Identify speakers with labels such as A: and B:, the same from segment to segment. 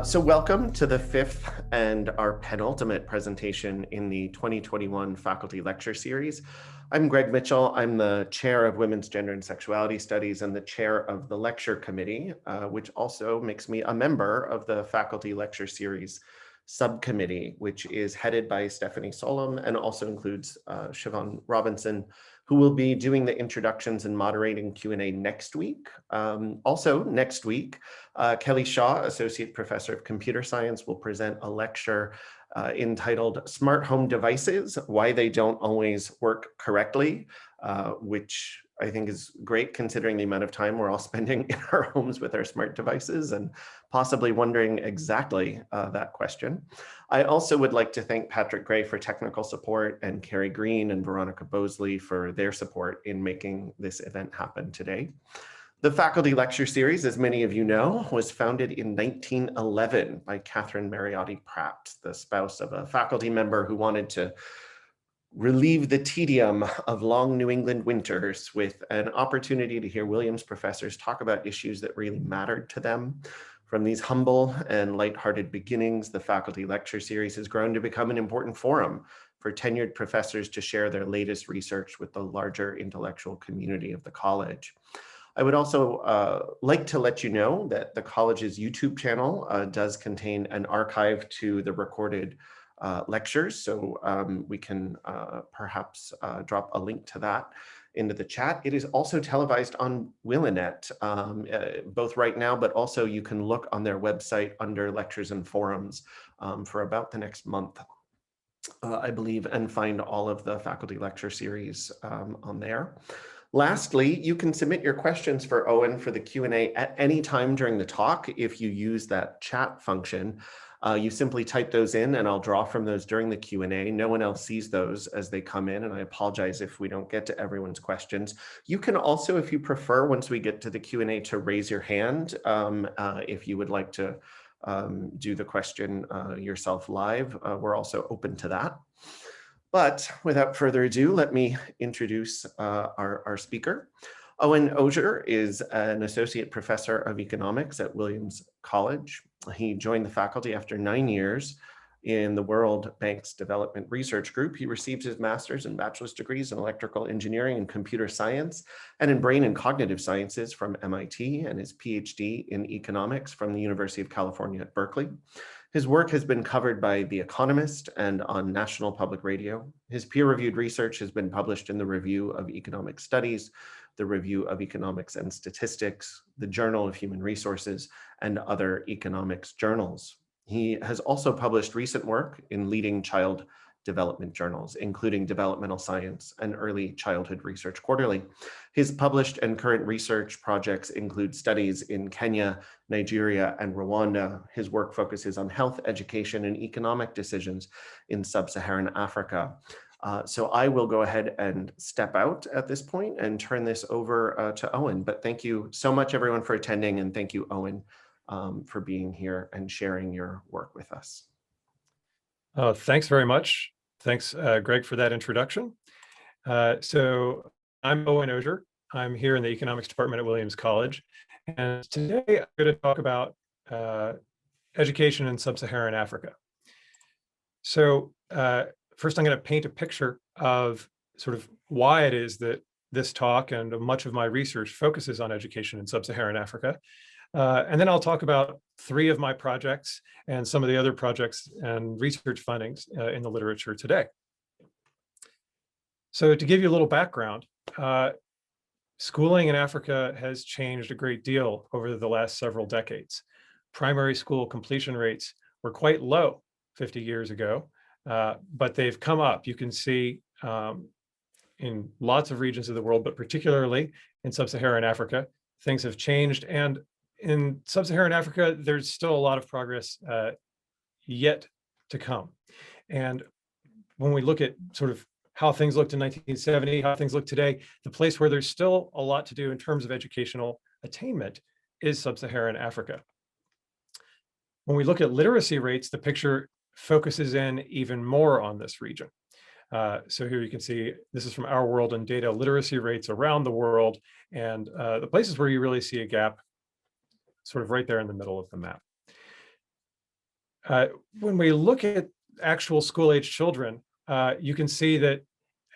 A: So welcome to the fifth and our penultimate presentation in the 2021 Faculty Lecture Series. I'm Greg Mitchell. I'm the chair of Women's Gender and Sexuality Studies and the chair of the lecture committee, which also makes me a member of the Faculty Lecture Series subcommittee, which is headed by Stephanie Solom and also includes Siobhan Robinson, who will be doing the introductions and moderating Q&A next week. Also next week, Kelly Shaw, Associate Professor of Computer Science, will present a lecture entitled Smart Home Devices, Why They Don't Always Work Correctly, which I think is great considering the amount of time we're all spending in our homes with our smart devices and possibly wondering exactly that question. I also would like to thank Patrick Gray for technical support and Carrie Green and Veronica Bosley for their support in making this event happen today. The Faculty Lecture Series, as many of you know, was founded in 1911 by Catherine Mariotti Pratt, the spouse of a faculty member who wanted to relieve the tedium of long New England winters with an opportunity to hear Williams professors talk about issues that really mattered to them. From these humble and lighthearted beginnings, the Faculty Lecture Series has grown to become an important forum for tenured professors to share their latest research with the larger intellectual community of the college. I would also like to let you know that the college's YouTube channel does contain an archive to the recorded lectures, so we can perhaps drop a link to that into the chat. It is also televised on Willinet, both right now, but also you can look on their website under lectures and forums for about the next month, I believe, and find all of the Faculty Lecture Series on there. Lastly, you can submit your questions for Owen for the Q&A at any time during the talk if you use that chat function. You simply type those in and I'll draw from those during the Q&A. No one else sees those as they come in, and I apologize if we don't get to everyone's questions. You can also, if you prefer, once we get to the Q&A, to raise your hand if you would like to do the question yourself live. We're also open to that. But without further ado, let me introduce our speaker. Owen Ozier is an associate professor of economics at Williams College. He joined the faculty after 9 years in the World Bank's Development Research Group. He received his master's and bachelor's degrees in electrical engineering and computer science and in brain and cognitive sciences from MIT, and his Ph.D. in economics from the University of California at Berkeley. His work has been covered by The Economist and on National Public Radio. His peer-reviewed research has been published in the Review of Economic Studies, the Review of Economics and Statistics, the Journal of Human Resources, and other economics journals. He has also published recent work in leading child development journals, including Developmental Science and Early Childhood Research Quarterly. His published and current research projects include studies in Kenya, Nigeria, and Rwanda. His work focuses on health, education, and economic decisions in Sub-Saharan Africa. So I will go ahead and step out at this point and turn this over to Owen. But thank you so much, everyone, for attending, and thank you, Owen, for being here and sharing your work with us.
B: Thanks very much. Thanks, Greg, for that introduction. So I'm Owen Ozier. I'm here in the economics department at Williams College. And today I'm going to talk about education in Sub-Saharan Africa. So first, I'm going to paint a picture of sort of why it is that this talk and much of my research focuses on education in Sub-Saharan Africa. And then I'll talk about 3 of my projects and some of the other projects and research findings in the literature today. So to give you a little background, schooling in Africa has changed a great deal over the last several decades. Primary school completion rates were quite low 50 years ago, but they've come up. You can see in lots of regions of the world, but particularly in Sub-Saharan Africa, things have changed. And in Sub-Saharan Africa, there's still a lot of progress yet to come. And when we look at sort of how things looked in 1970, how things look today, the place where there's still a lot to do in terms of educational attainment is Sub-Saharan Africa. When we look at literacy rates, the picture focuses in even more on this region. So here you can see, this is from Our World in Data, literacy rates around the world, and the places where you really see a gap sort of right there in the middle of the map. Uh, when we look at actual school-age children, you can see that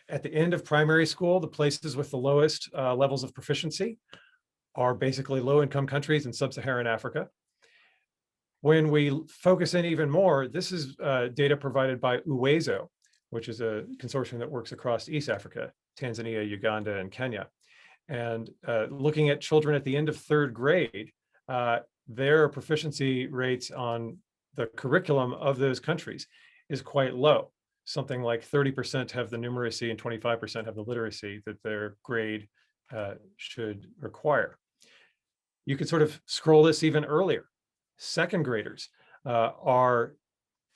B: at the end of primary school, the places with the lowest levels of proficiency are basically low-income countries in Sub-Saharan Africa. When we focus in even more, this is data provided by UWEZO, which is a consortium that works across East Africa, Tanzania, Uganda, and Kenya. And looking at children at the end of third grade, their proficiency rates on the curriculum of those countries is quite low. Something like 30% have the numeracy and 25% have the literacy that their grade should require. You could sort of scroll this even earlier. Second graders are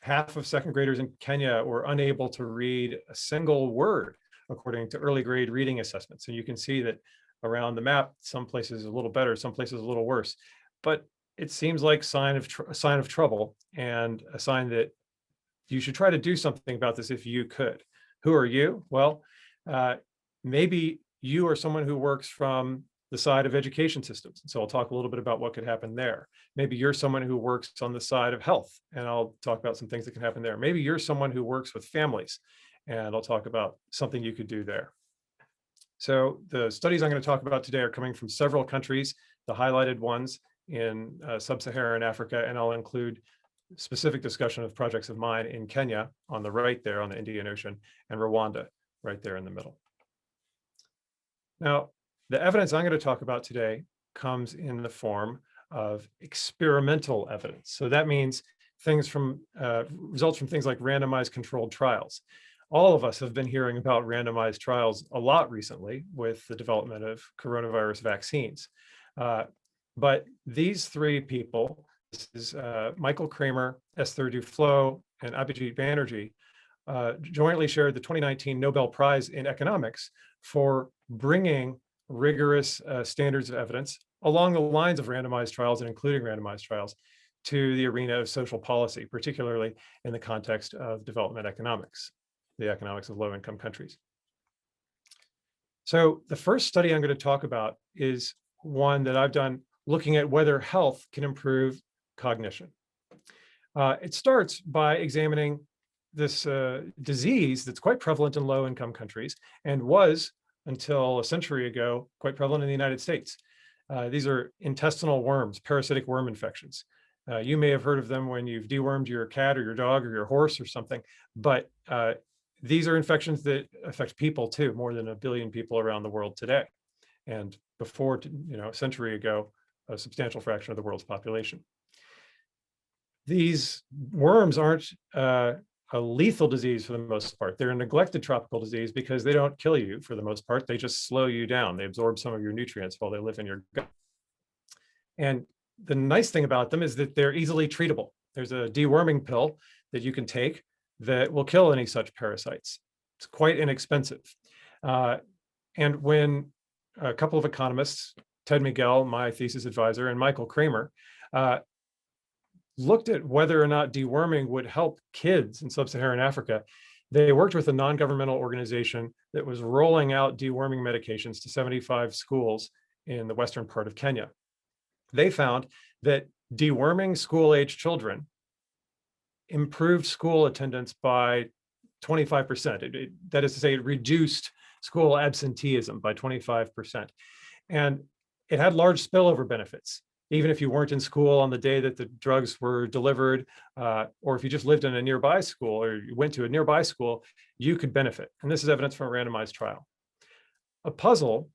B: half of second graders in Kenya were unable to read a single word according to early grade reading assessments. And you can see that around the map, some places a little better, some places a little worse. But it seems like a sign of trouble and a sign that you should try to do something about this if you could. Who are you? Well, maybe you are someone who works from the side of education systems. So I'll talk a little bit about what could happen there. Maybe you're someone who works on the side of health, and I'll talk about some things that can happen there. Maybe you're someone who works with families, and I'll talk about something you could do there. So the studies I'm going to talk about today are coming from several countries, the highlighted ones in Sub-Saharan Africa, and I'll include specific discussion of projects of mine in Kenya on the right there on the Indian Ocean, and Rwanda right there in the middle. Now, the evidence I'm going to talk about today comes in the form of experimental evidence. So that means things from results from things like randomized controlled trials. All of us have been hearing about randomized trials a lot recently with the development of coronavirus vaccines. But these three people, this is Michael Kramer, Esther Duflo, and Abhijit Banerjee, jointly shared the 2019 Nobel Prize in Economics for bringing rigorous standards of evidence along the lines of randomized trials and including randomized trials to the arena of social policy, particularly in the context of development economics, the economics of low-income countries. So the first study I'm going to talk about is one that I've done looking at whether health can improve cognition. It starts by examining this disease that's quite prevalent in low-income countries and was, until a century ago, quite prevalent in the United States. These are intestinal worms, parasitic worm infections. You may have heard of them when you've dewormed your cat or your dog or your horse or something, but these are infections that affect people too, more than 1 billion people around the world today. And before, a century ago, a substantial fraction of the world's population. These worms aren't a lethal disease for the most part. They're a neglected tropical disease because they don't kill you for the most part. They just slow you down. They absorb some of your nutrients while they live in your gut. And the nice thing about them is that they're easily treatable. There's a deworming pill that you can take that will kill any such parasites. It's quite inexpensive. And when a couple of economists, Ted Miguel, my thesis advisor, and Michael Kramer, looked at whether or not deworming would help kids in Sub-Saharan Africa, they worked with a non-governmental organization that was rolling out deworming medications to 75 schools in the western part of Kenya. They found that deworming school-age children improved school attendance by 25%. That is to say, it reduced school absenteeism by 25%. And it had large spillover benefits. Even if you weren't in school on the day that the drugs were delivered, or if you just lived in a nearby school or you went to a nearby school, you could benefit. And this is evidence from a randomized trial. A puzzle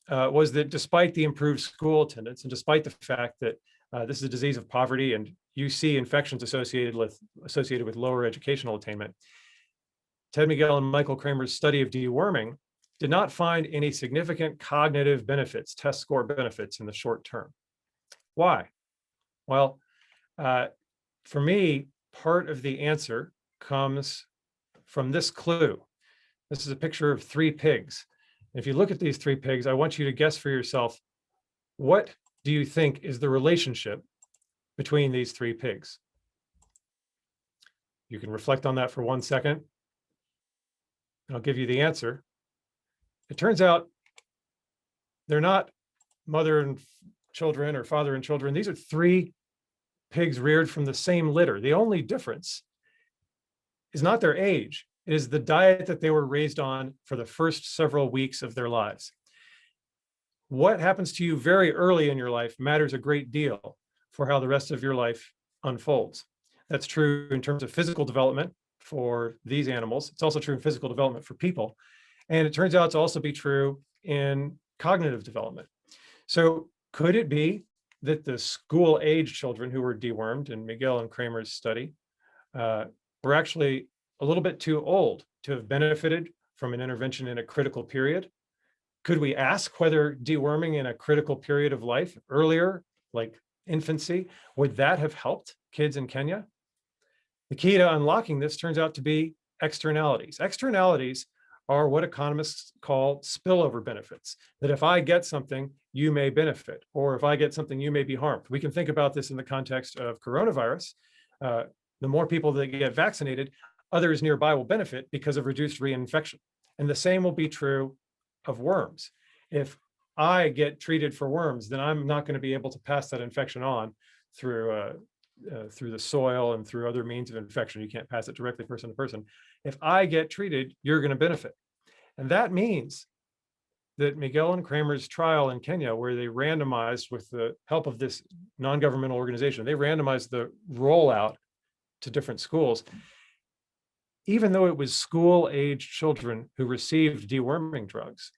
B: was that despite the improved school attendance and despite the fact that this is a disease of poverty and you see infections associated with lower educational attainment, Ted Miguel and Michael Kramer's study of deworming did not find any significant cognitive benefits, test score benefits in the short term. Why? Well, for me, part of the answer comes from this clue. This is a picture of 3 pigs. If you look at these 3 pigs, I want you to guess for yourself, what do you think is the relationship between these 3 pigs? You can reflect on that for 1 second, and I'll give you the answer. It turns out they're not mother and children or father and children. These are 3 pigs reared from the same litter. The only difference is not their age, it is the diet that they were raised on for the first several weeks of their lives. What happens to you very early in your life matters a great deal for how the rest of your life unfolds. That's true in terms of physical development for these animals. It's also true in physical development for people. And it turns out to also be true in cognitive development. So could it be that the school-age children who were dewormed in Miguel and Kramer's study were actually a little bit too old to have benefited from an intervention in a critical period? Could we ask whether deworming in a critical period of life, earlier, like infancy, would that have helped kids in Kenya? The key to unlocking this turns out to be externalities. Externalities are what economists call spillover benefits, that if I get something, you may benefit, or if I get something, you may be harmed. We can think about this in the context of coronavirus. The more people that get vaccinated, others nearby will benefit because of reduced reinfection. And the same will be true of worms. If I get treated for worms, then I'm not going to be able to pass that infection on through the soil and through other means of infection. You can't pass it directly person to person. If I get treated, you're going to benefit. And that means that Miguel and Kramer's trial in Kenya, where they randomized with the help of this non-governmental organization, they randomized the rollout to different schools. Even though it was school-age children who received deworming drugs,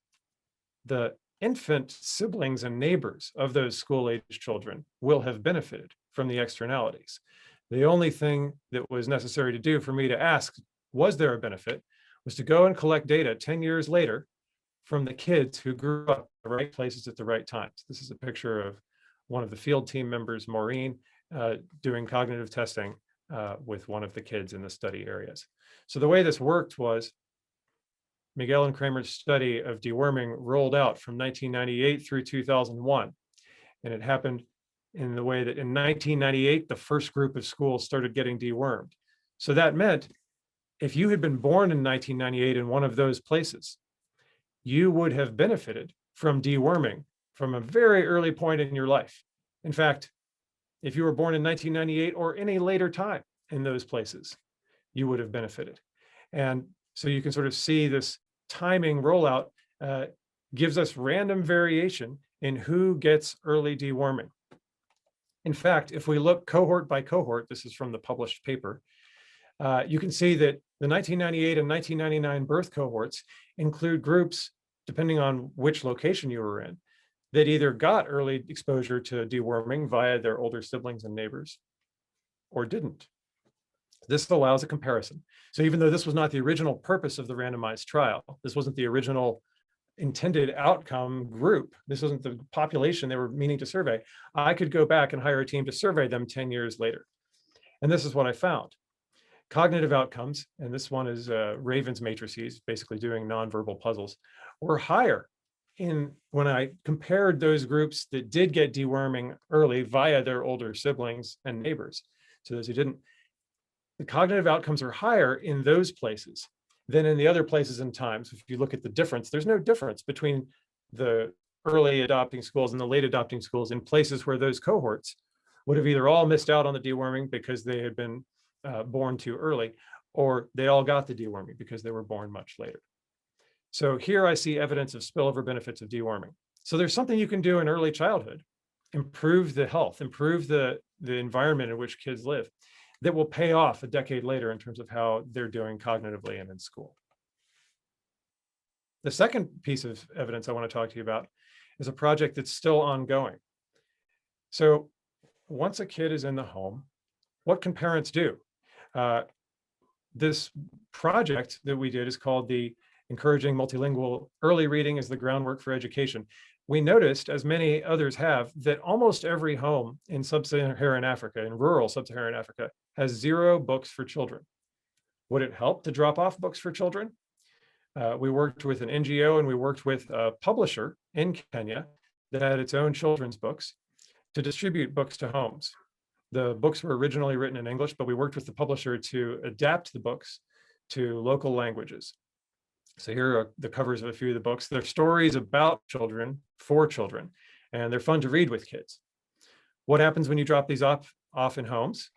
B: the infant siblings and neighbors of those school-age children will have benefited from the externalities. The only thing that was necessary to do for me to ask, was there a benefit, was to go and collect data 10 years later from the kids who grew up in the right places at the right times. This is a picture of one of the field team members, Maureen, doing cognitive testing with one of the kids in the study areas. So the way this worked was Miguel and Kramer's study of deworming rolled out from 1998 through 2001. And it happened in the way that in 1998, the first group of schools started getting dewormed. So that meant if you had been born in 1998 in one of those places, you would have benefited from deworming from a very early point in your life. In fact, if you were born in 1998 or any later time in those places, you would have benefited. And so you can sort of see this timing rollout gives us random variation in who gets early deworming. In fact, if we look cohort by cohort, this is from the published paper, you can see that the 1998 and 1999 birth cohorts include groups, depending on which location you were in, that either got early exposure to deworming via their older siblings and neighbors or didn't. This allows a comparison. So even though this was not the original purpose of the randomized trial, this wasn't the original intended outcome group, this wasn't the population they were meaning to survey, I could go back and hire a team to survey them 10 years later. And this is what I found. Cognitive outcomes, and this one is Raven's matrices, basically doing nonverbal puzzles, were higher when I compared those groups that did get deworming early via their older siblings and neighbors. So those who didn't, the cognitive outcomes are higher in those places than in the other places and times. If you look at the difference, there's no difference between the early adopting schools and the late adopting schools in places where those cohorts would have either all missed out on the deworming because they had been born too early, or they all got the deworming because they were born much later. So here I see evidence of spillover benefits of deworming. So there's something you can do in early childhood, improve the health, improve the environment in which kids live, that will pay off a decade later in terms of how they're doing cognitively and in school. The second piece of evidence I want to talk to you about is a project that's still ongoing. So once a kid is in the home, what can parents do? This project that we did is called the Encouraging Multilingual Early Reading as the Groundwork for Education. We noticed, as many others have, that almost every home in Sub-Saharan Africa, in rural Sub-Saharan Africa, has 0 books for children. Would it help to drop off books for children? We worked with an NGO and we worked with a publisher in Kenya that had its own children's books to distribute books to homes. The books were originally written in English, but we worked with the publisher to adapt the books to local languages. So here are the covers of a few of the books. They're stories about children, for children, and they're fun to read with kids. What happens when you drop these off off in homes.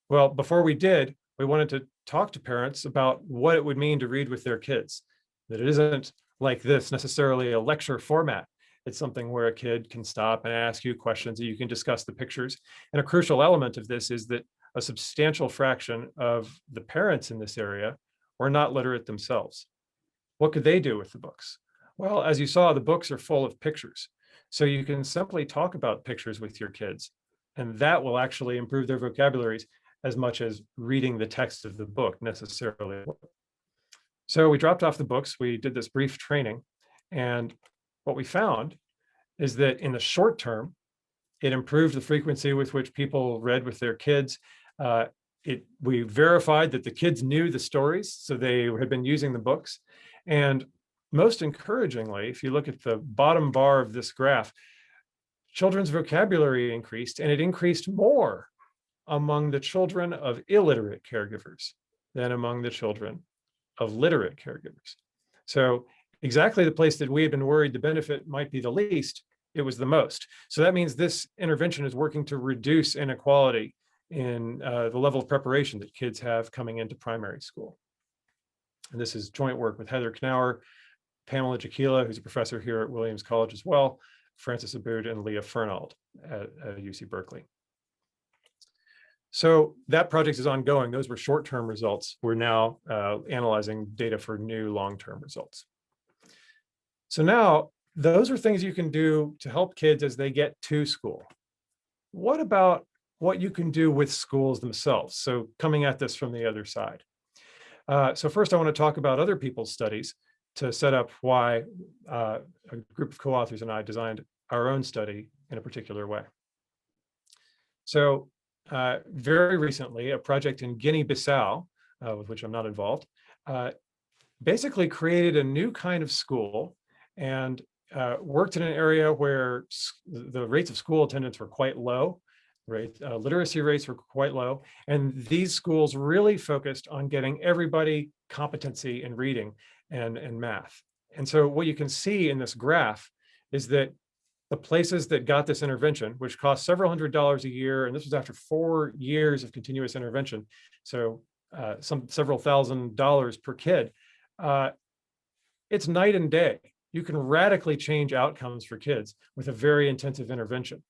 B: Well, before we did, we wanted to talk to parents about what it would mean to read with their kids, that it isn't like this necessarily a lecture format. It's something where a kid can stop and ask you questions and you can discuss the pictures. And a crucial element of this is that a substantial fraction of the parents in this area were not literate themselves. What could they do with the books? Well, as you saw, the books are full of pictures. So you can simply talk about pictures with your kids, and that will actually improve their vocabularies as much as reading the text of the book necessarily. So we dropped off the books, we did this brief training, and what we found is that in the short term, it improved the frequency with which people read with their kids. We verified that the kids knew the stories, so they had been using the books. And most encouragingly, if you look at the bottom bar of this graph, children's vocabulary increased, and it increased more among the children of illiterate caregivers than among the children of literate caregivers. So exactly the place that we had been worried the benefit might be the least, it was the most. So that means this intervention is working to reduce inequality in the level of preparation that kids have coming into primary school. And this is joint work with Heather Knauer, Pamela Jaquila, who's a professor here at Williams College as well, Francis Abood, and Leah Fernald at UC Berkeley. So that project is ongoing. Those were short-term results. We're now analyzing data for new long-term results. So now those are things you can do to help kids as they get to school. What about what you can do with schools themselves? So coming at this from the other side. So first I want to talk about other people's studies to set up why a group of co-authors and I designed our own study in a particular way. So very recently, a project in Guinea-Bissau, with which I'm not involved, basically created a new kind of school and worked in an area where the rates of school attendance were quite low, right? Literacy rates were quite low. And these schools really focused on getting everybody competency in reading and math. And so what you can see in this graph is that the places that got this intervention, which cost several $100s a year, and this was after 4 years of continuous intervention, so several $1,000s per kid, it's night and day. You can radically change outcomes for kids with a very intensive intervention.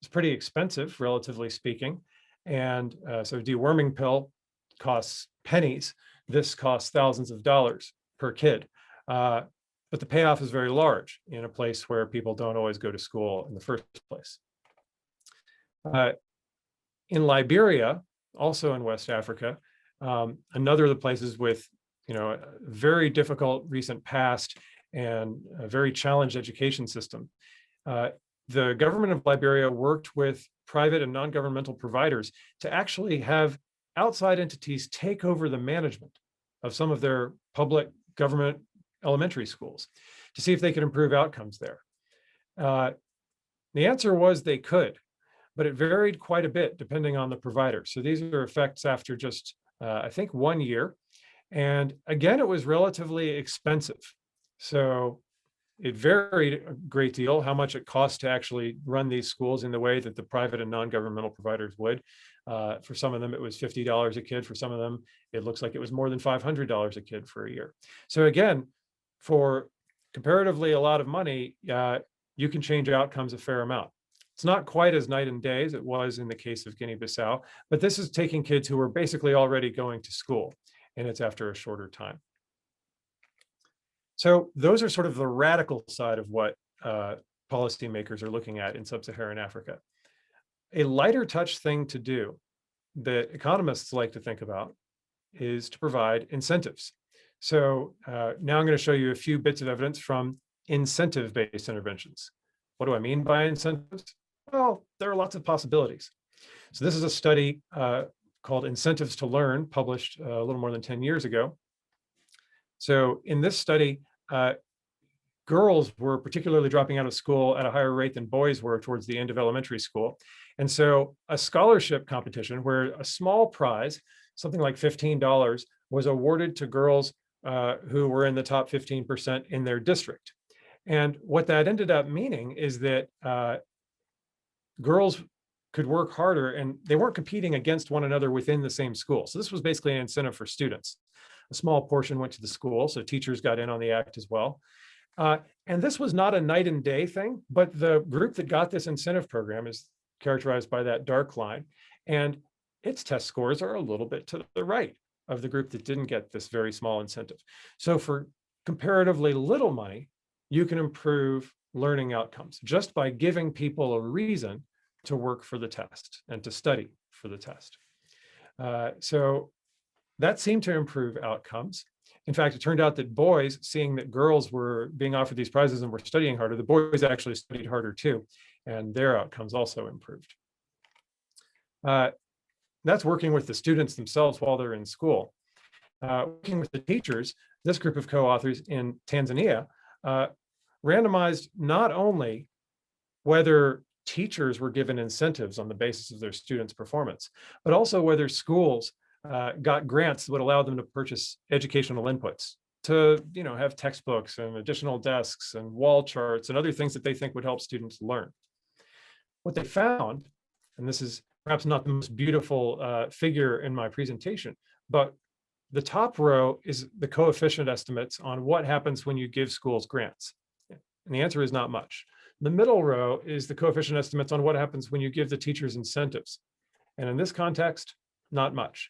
B: It's pretty expensive, relatively speaking, and so deworming pill costs pennies. This costs thousands of dollars per kid. But the payoff is very large in a place where people don't always go to school in the first place. In Liberia, also in West Africa, another of the places with a very difficult recent past and a very challenged education system, the government of Liberia worked with private and non-governmental providers to actually have outside entities take over the management of some of their public government elementary schools to see if they could improve outcomes there. The answer was they could, but it varied quite a bit depending on the provider. So these are effects after just, I think, 1 year. And again, it was relatively expensive. So it varied a great deal how much it costs to actually run these schools in the way that the private and non-governmental providers would. For some of them, it was $50 a kid. For some of them, it looks like it was more than $500 a kid for a year. So again, for comparatively a lot of money, you can change outcomes a fair amount. It's not quite as night and day as it was in the case of Guinea-Bissau, but this is taking kids who were basically already going to school, and it's after a shorter time. So those are sort of the radical side of what policymakers are looking at in Sub-Saharan Africa. A lighter touch thing to do that economists like to think about is to provide incentives. So now I'm going to show you a few bits of evidence from incentive-based interventions. What do I mean by incentives? Well, there are lots of possibilities. So this is a study called Incentives to Learn, published a little more than 10 years ago. So in this study, girls were particularly dropping out of school at a higher rate than boys were towards the end of elementary school. And so a scholarship competition where a small prize, something like $15, was awarded to girls who were in the top 15% in their district. And what that ended up meaning is that girls could work harder, and they weren't competing against one another within the same school. So this was basically an incentive for students. A small portion went to the school, so teachers got in on the act as well. And this was not a night and day thing, but the group that got this incentive program is characterized by that dark line, and its test scores are a little bit to the right of the group that didn't get this very small incentive. So for comparatively little money, you can improve learning outcomes just by giving people a reason to work for the test and to study for the test. So that seemed to improve outcomes. In fact, it turned out that boys, seeing that girls were being offered these prizes and were studying harder, the boys actually studied harder too, and their outcomes also improved. That's working with the students themselves while they're in school. Working with the teachers, this group of co-authors in Tanzania randomized not only whether teachers were given incentives on the basis of their students' performance, but also whether schools got grants that would allow them to purchase educational inputs, to have textbooks and additional desks and wall charts and other things that they think would help students learn. What they found, and this is perhaps not the most beautiful figure in my presentation, but the top row is the coefficient estimates on what happens when you give schools grants. And the answer is not much. The middle row is the coefficient estimates on what happens when you give the teachers incentives. And in this context, not much.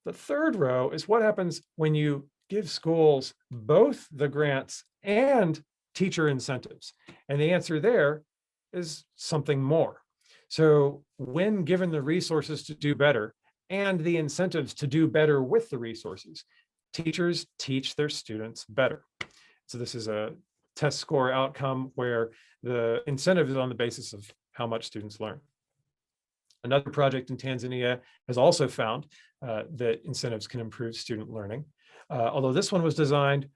B: The third row is what happens when you give schools both the grants and teacher incentives. And the answer there is something more. So when given the resources to do better and the incentives to do better with the resources, teachers teach their students better. So this is a test score outcome where the incentive is on the basis of how much students learn. Another project in Tanzania has also found that incentives can improve student learning, although this one was designed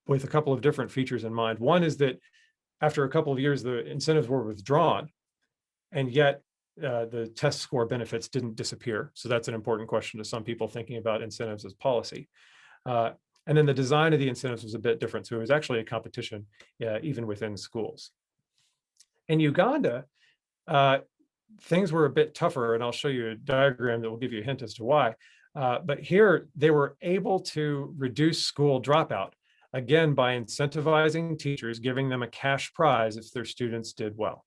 B: with a couple of different features in mind. One is that after a couple of years, the incentives were withdrawn, and yet the test score benefits didn't disappear. So that's an important question to some people thinking about incentives as policy. And then the design of the incentives was a bit different. So it was actually a competition even within schools. In Uganda, things were a bit tougher, and I'll show you a diagram that will give you a hint as to why. But here they were able to reduce school dropout, again, by incentivizing teachers, giving them a cash prize if their students did well.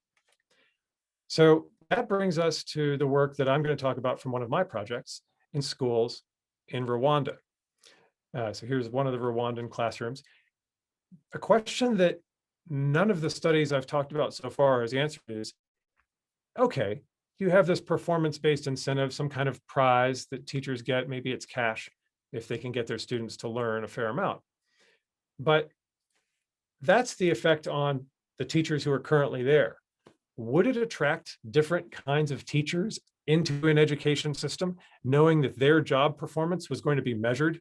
B: So that brings us to the work that I'm going to talk about from one of my projects in schools in Rwanda. So here's one of the Rwandan classrooms. A question that none of the studies I've talked about so far has answered is, okay, you have this performance-based incentive, some kind of prize that teachers get, maybe it's cash if they can get their students to learn a fair amount. But that's the effect on the teachers who are currently there. Would it attract different kinds of teachers into an education system, knowing that their job performance was going to be measured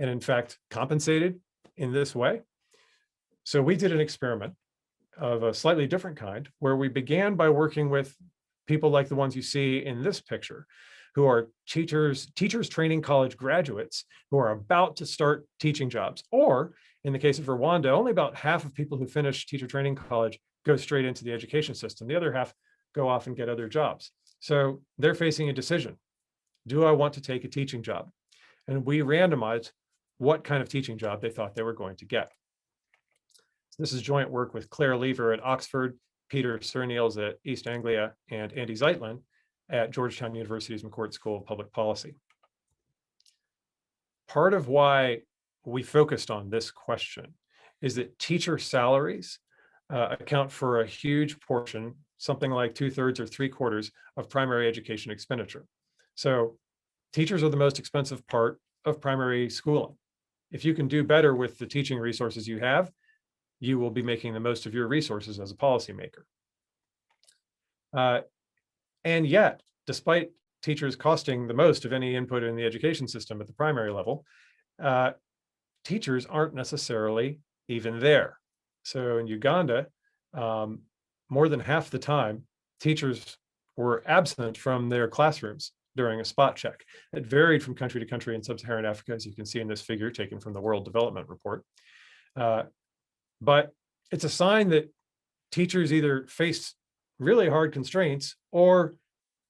B: and in fact compensated in this way? So we did an experiment of a slightly different kind, where we began by working with people like the ones you see in this picture, who are teachers training college graduates who are about to start teaching jobs. Or in the case of Rwanda, only about half of people who finish teacher training college go straight into the education system. The other half go off and get other jobs. So they're facing a decision. Do I want to take a teaching job? And we randomized what kind of teaching job they thought they were going to get. So this is joint work with Claire Lever at Oxford, Peter Surniels at East Anglia, and Andy Zeitlin at Georgetown University's McCourt School of Public Policy. Part of why we focused on this question is that teacher salaries account for a huge portion, something like 2/3 or 3/4 of primary education expenditure. So teachers are the most expensive part of primary schooling. If you can do better with the teaching resources you have, you will be making the most of your resources as a policymaker. And yet, despite teachers costing the most of any input in the education system at the primary level, teachers aren't necessarily even there. So in Uganda, more than half the time, teachers were absent from their classrooms during a spot check. It varied from country to country in Sub-Saharan Africa, as you can see in this figure taken from the World Development Report. But it's a sign that teachers either face really hard constraints or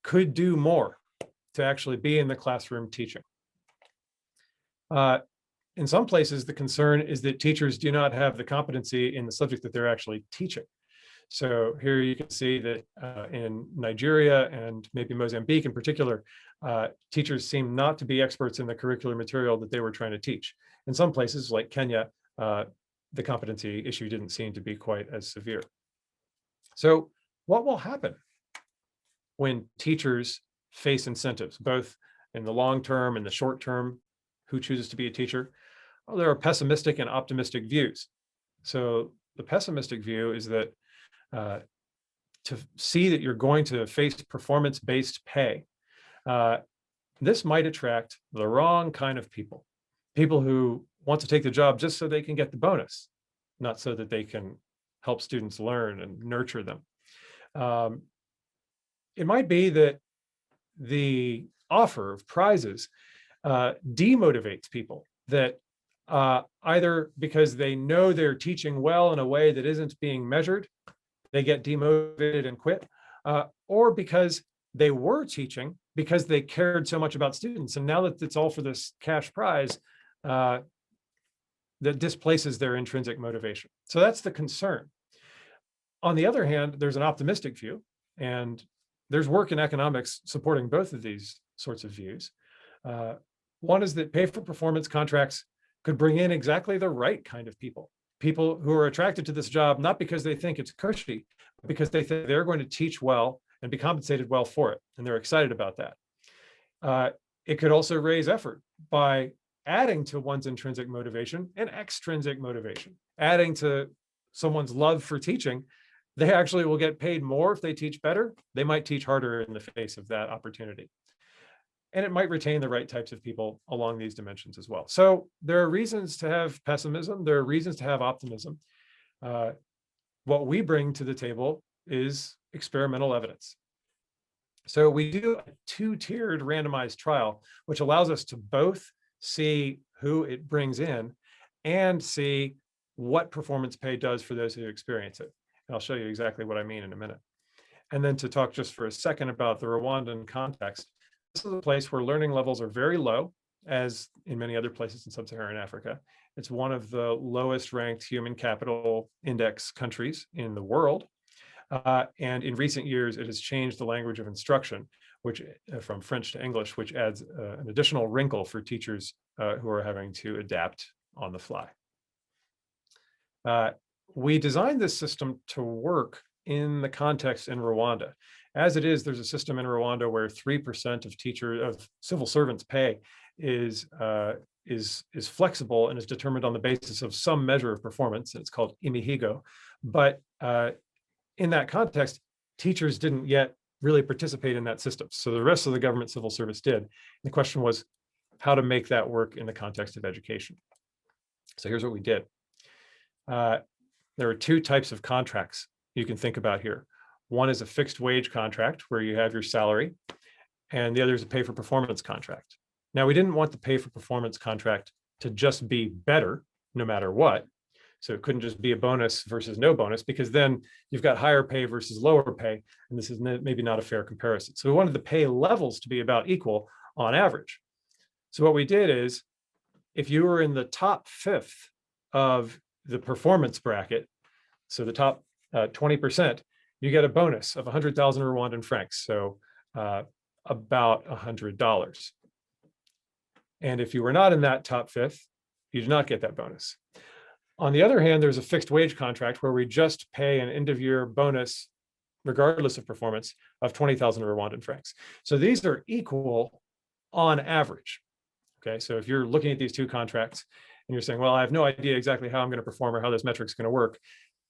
B: could do more to actually be in the classroom teaching. In some places, the concern is that teachers do not have the competency in the subject that they're actually teaching. So here you can see that in Nigeria and maybe Mozambique in particular, teachers seem not to be experts in the curricular material that they were trying to teach. In some places like Kenya, the competency issue didn't seem to be quite as severe. So what will happen when teachers face incentives, both in the long term and the short term? Who chooses to be a teacher? Well, there are pessimistic and optimistic views. So the pessimistic view is that to see that you're going to face performance-based pay, this might attract the wrong kind of people. People who want to take the job just so they can get the bonus, not so that they can help students learn and nurture them. It might be that the offer of prizes demotivates people, that either because they know they're teaching well in a way that isn't being measured, they get demotivated and quit, or because they were teaching because they cared so much about students, and now that it's all for this cash prize, that displaces their intrinsic motivation. So that's the concern. On the other hand, there's an optimistic view, and there's work in economics supporting both of these sorts of views. One is that pay-for-performance contracts could bring in exactly the right kind of people, people who are attracted to this job, not because they think it's cushy, but because they think they're going to teach well and be compensated well for it, and they're excited about that. It could also raise effort by adding to one's intrinsic motivation and extrinsic motivation, adding to someone's love for teaching. They actually will get paid more if they teach better. They might teach harder in the face of that opportunity. And it might retain the right types of people along these dimensions as well. So there are reasons to have pessimism. There are reasons to have optimism. What we bring to the table is experimental evidence. So we do a two-tiered randomized trial, which allows us to both see who it brings in and see what performance pay does for those who experience it. And I'll show you exactly what I mean in a minute. And then to talk just for a second about the Rwandan context, this is a place where learning levels are very low, as in many other places in Sub-Saharan Africa. It's one of the lowest ranked human capital index countries in the world. And in recent years, it has changed the language of instruction, which from French to English, which adds an additional wrinkle for teachers who are having to adapt on the fly. We designed this system to work in the context in Rwanda. As it is, there's a system in Rwanda where 3% of civil servants' pay is flexible and is determined on the basis of some measure of performance. It's called imihigo. But in that context, teachers didn't yet really participate in that system. So the rest of the government civil service did. And the question was how to make that work in the context of education. So here's what we did. There are two types of contracts you can think about here. One is a fixed wage contract where you have your salary, and the other is a pay for performance contract. Now, we didn't want the pay for performance contract to just be better no matter what. So it couldn't just be a bonus versus no bonus, because then you've got higher pay versus lower pay, and this is maybe not a fair comparison. So we wanted the pay levels to be about equal on average. So what we did is, if you were in the top fifth of the performance bracket, so the top 20%, you get a bonus of 100,000 Rwandan francs, so about $100. And if you were not in that top fifth, you do not get that bonus. On the other hand, there's a fixed wage contract where we just pay an end of year bonus, regardless of performance, of 20,000 Rwandan francs. So these are equal on average. Okay, so if you're looking at these two contracts and you're saying, well, I have no idea exactly how I'm going to perform or how this metric's going to work,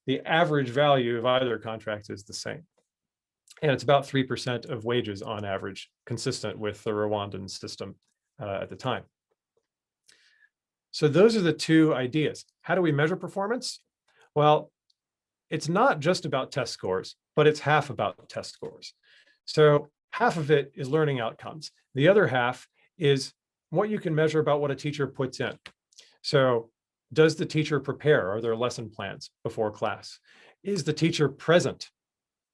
B: the average value of either contract is the same. And it's about 3% of wages on average, consistent with the Rwandan system at the time. So those are the two ideas. How do we measure performance? Well, it's not just about test scores, but it's half about test scores. So half of it is learning outcomes. The other half is what you can measure about what a teacher puts in. So does the teacher prepare? Are there lesson plans before class? Is the teacher present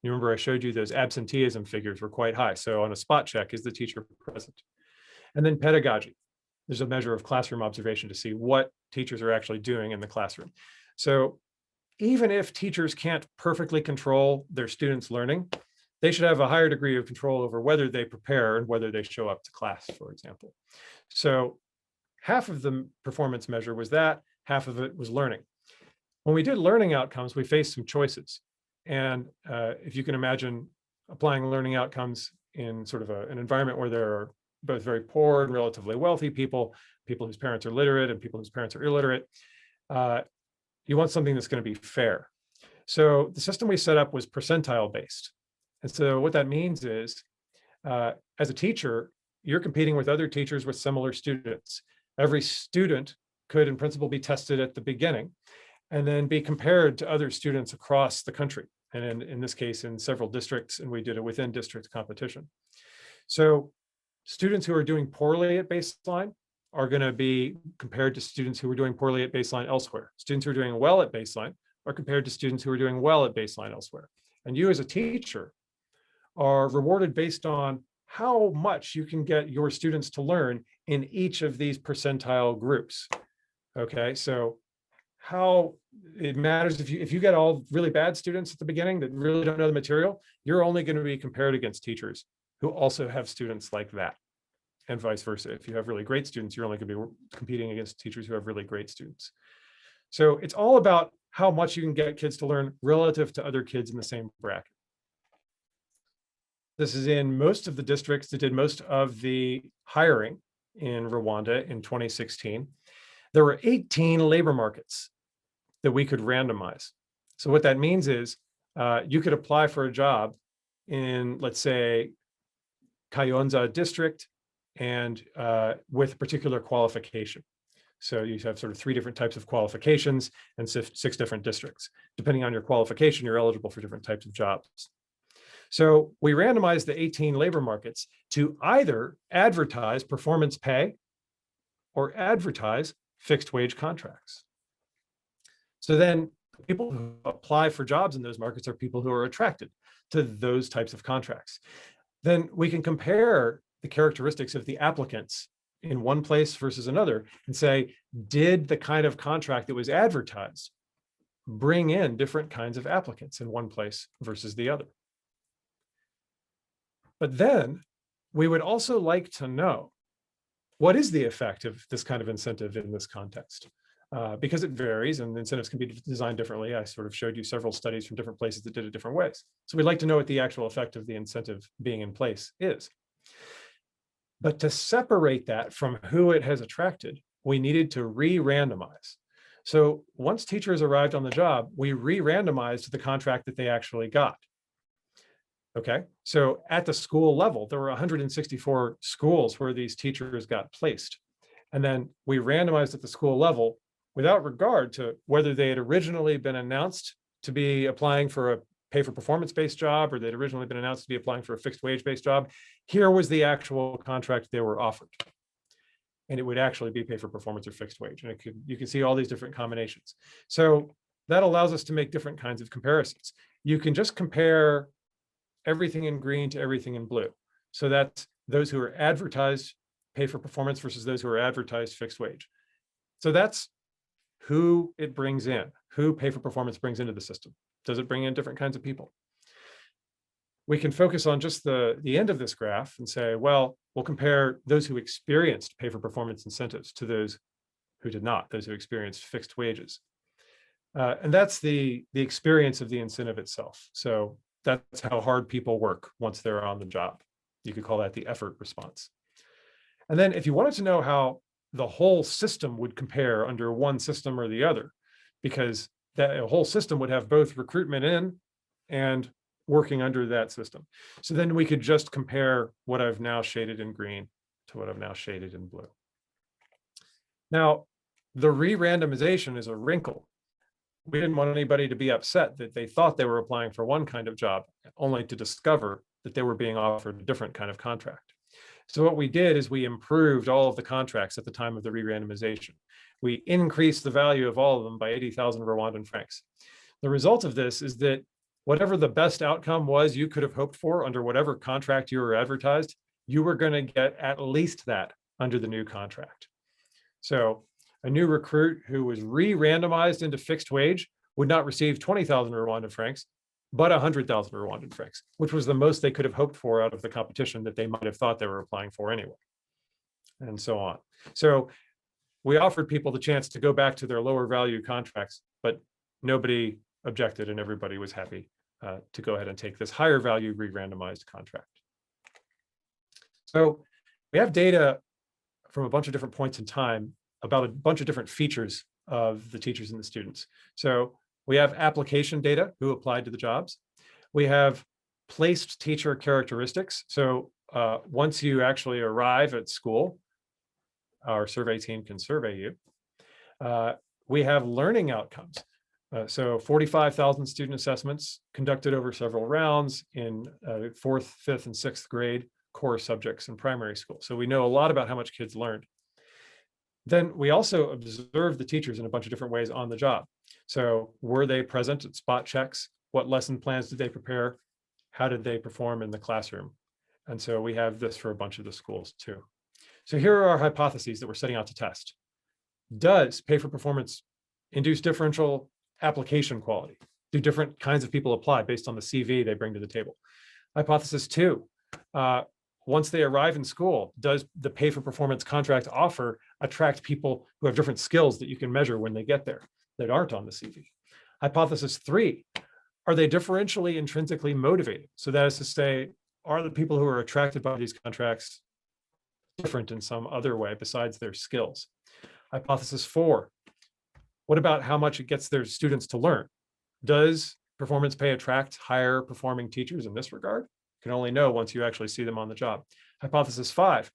B: You remember I showed you those absenteeism figures were quite high. So on a spot check, is the teacher present? And then pedagogy. There's a measure of classroom observation to see what teachers are actually doing in the classroom. So even if teachers can't perfectly control their students' learning, they should have a higher degree of control over whether they prepare and whether they show up to class, for example. So half of the performance measure was that, half of it was learning. When we did learning outcomes, we faced some choices. And if you can imagine applying learning outcomes in sort of an environment where there are both very poor and relatively wealthy people, people whose parents are literate and people whose parents are illiterate, you want something that's going to be fair. So the system we set up was percentile based. And so what that means is, as a teacher, you're competing with other teachers with similar students. Every student could, in principle, be tested at the beginning and then be compared to other students across the country. And in this case, in several districts, and we did a within district competition. So students who are doing poorly at baseline are going to be compared to students who are doing poorly at baseline elsewhere. Students who are doing well at baseline are compared to students who are doing well at baseline elsewhere. And you as a teacher are rewarded based on how much you can get your students to learn in each of these percentile groups. Okay, so how it matters if you get all really bad students at the beginning that really don't know the material, you're only going to be compared against teachers who also have students like that, and vice versa. If you have really great students, you're only going to be competing against teachers who have really great students. So it's all about how much you can get kids to learn relative to other kids in the same bracket. This is in most of the districts that did most of the hiring in Rwanda in 2016. There were 18 labor markets that we could randomize. So what that means is you could apply for a job in, let's say, Kayonza district and with a particular qualification. So you have sort of 3 different types of qualifications and 6 different districts. Depending on your qualification, you're eligible for different types of jobs. So we randomized the 18 labor markets to either advertise performance pay or advertise fixed wage contracts. So then people who apply for jobs in those markets are people who are attracted to those types of contracts. Then we can compare the characteristics of the applicants in one place versus another and say, did the kind of contract that was advertised bring in different kinds of applicants in one place versus the other? But then we would also like to know, what is the effect of this kind of incentive in this context? Because it varies and incentives can be designed differently. I sort of showed you several studies from different places that did it different ways. So we'd like to know what the actual effect of the incentive being in place is. But to separate that from who it has attracted, we needed to re-randomize. So once teachers arrived on the job, we re-randomized the contract that they actually got. Okay, so at the school level, there were 164 schools where these teachers got placed. And then we randomized at the school level without regard to whether they had originally been announced to be applying for a pay for performance-based job or they'd originally been announced to be applying for a fixed wage-based job. Here was the actual contract they were offered. And it would actually be pay for performance or fixed wage. And you can see all these different combinations. So that allows us to make different kinds of comparisons. You can just compare everything in green to everything in blue. So that's those who are advertised pay for performance versus those who are advertised fixed wage. So that's who it brings in, who pay for performance brings into the system. Does it bring in different kinds of people? We can focus on just the end of this graph and say, well, we'll compare those who experienced pay for performance incentives to those who did not, those who experienced fixed wages. And that's the experience of the incentive itself. So that's how hard people work once they're on the job. You could call that the effort response. And then if you wanted to know how the whole system would compare under one system or the other, because that whole system would have both recruitment in and working under that system. So then we could just compare what I've now shaded in green to what I've now shaded in blue. Now, the re-randomization is a wrinkle. We didn't want anybody to be upset that they thought they were applying for one kind of job, only to discover that they were being offered a different kind of contract. So what we did is we improved all of the contracts at the time of the re-randomization. We increased the value of all of them by 80,000 Rwandan francs. The result of this is that whatever the best outcome was you could have hoped for under whatever contract you were advertised, you were going to get at least that under the new contract. So a new recruit who was re-randomized into fixed wage would not receive 20,000 Rwandan francs, but 100,000 Rwandan francs, which was the most they could have hoped for out of the competition that they might have thought they were applying for anyway, and so on. So we offered people the chance to go back to their lower value contracts, but nobody objected and everybody was happy to go ahead and take this higher value re-randomized contract. So we have data from a bunch of different points in time about a bunch of different features of the teachers and the students. So we have application data, who applied to the jobs. We have placed teacher characteristics. So once you actually arrive at school, our survey team can survey you. We have learning outcomes. So 45,000 student assessments conducted over several rounds in 4th, 5th, and 6th grade core subjects in primary school. So we know a lot about how much kids learned. Then we also observed the teachers in a bunch of different ways on the job. So were they present at spot checks? What lesson plans did they prepare? How did they perform in the classroom? And so we have this for a bunch of the schools too. So here are our hypotheses that we're setting out to test. Does pay for performance induce differential application quality? Do different kinds of people apply based on the CV they bring to the table? Hypothesis 2, once they arrive in school, does the pay for performance contract offer attract people who have different skills that you can measure when they get there that aren't on the CV? Hypothesis 3, are they differentially intrinsically motivated? So that is to say, are the people who are attracted by these contracts different in some other way besides their skills? Hypothesis 4, what about how much it gets their students to learn? Does performance pay attract higher performing teachers in this regard? You can only know once you actually see them on the job. Hypothesis 5,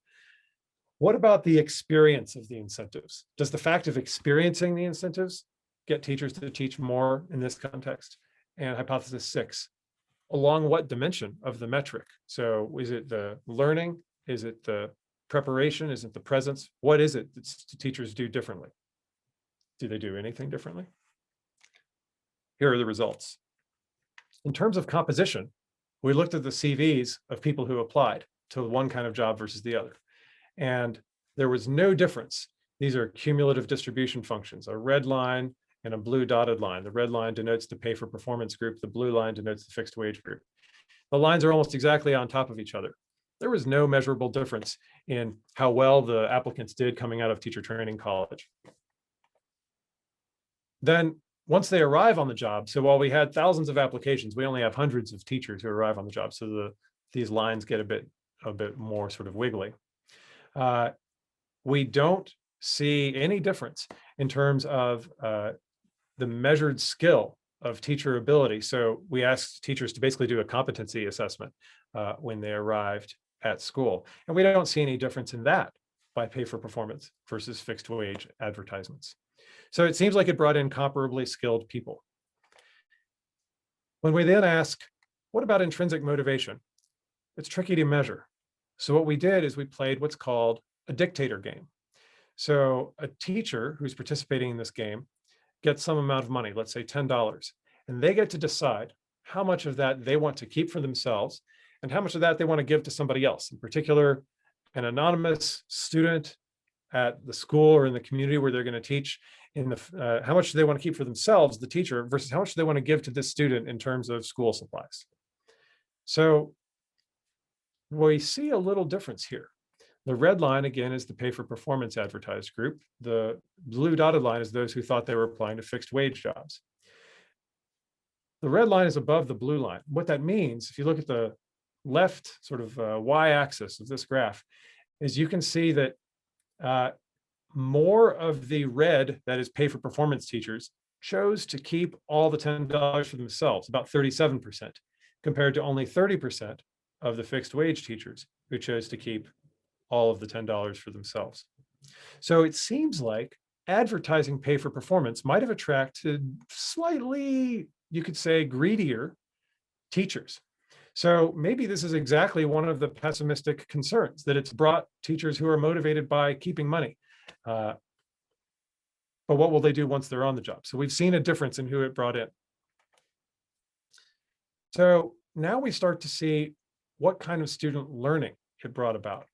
B: what about the experience of the incentives? Does the fact of experiencing the incentives get teachers to teach more in this context? And hypothesis 6, along what dimension of the metric? So is it the learning? Is it the preparation? Is it the presence? What is it that teachers do differently? Do they do anything differently? Here are the results. In terms of composition, we looked at the CVs of people who applied to one kind of job versus the other. And there was no difference. These are cumulative distribution functions, a red line and a blue dotted line. The red line denotes the pay for performance group. The blue line denotes the fixed wage group. The lines are almost exactly on top of each other. There was no measurable difference in how well the applicants did coming out of teacher training college. Then once they arrive on the job, so while we had thousands of applications, we only have hundreds of teachers who arrive on the job. So these lines get a bit more sort of wiggly. We don't see any difference in terms of the measured skill of teacher ability. So we asked teachers to basically do a competency assessment when they arrived at school. And we don't see any difference in that by pay for performance versus fixed wage advertisements. So it seems like it brought in comparably skilled people. When we then ask, what about intrinsic motivation? It's tricky to measure. So what we did is we played what's called a dictator game. So a teacher who's participating in this game gets some amount of money, let's say $10, and they get to decide how much of that they want to keep for themselves and how much of that they want to give to somebody else, in particular, an anonymous student at the school or in the community where they're going to teach, how much do they want to keep for themselves, the teacher, versus how much do they want to give to this student in terms of school supplies. So we see a little difference here. The red line, again, is the pay for performance advertised group. The blue dotted line is those who thought they were applying to fixed wage jobs. The red line is above the blue line. What that means, if you look at the left sort of y-axis of this graph, is you can see that more of the red, that is pay for performance teachers, chose to keep all the $10 for themselves, about 37%, compared to only 30% of the fixed wage teachers who chose to keep all of the $10 for themselves. So it seems like advertising pay for performance might have attracted slightly, you could say, greedier teachers. So maybe this is exactly one of the pessimistic concerns, that it's brought teachers who are motivated by keeping money. But what will they do once they're on the job? So we've seen a difference in who it brought in. So now we start to see what kind of student learning it brought about.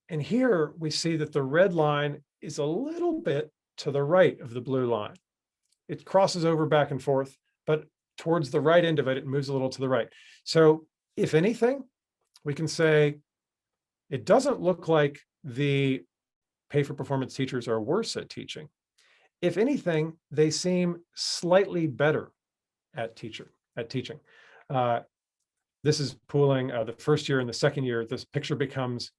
B: And here we see that the red line is a little bit to the right of the blue line. It crosses over back and forth, but towards the right end of it, it moves a little to the right. So if anything, we can say it doesn't look like the pay for performance teachers are worse at teaching. If anything, they seem slightly better at teaching. This is pooling the first year and the second year. This picture becomes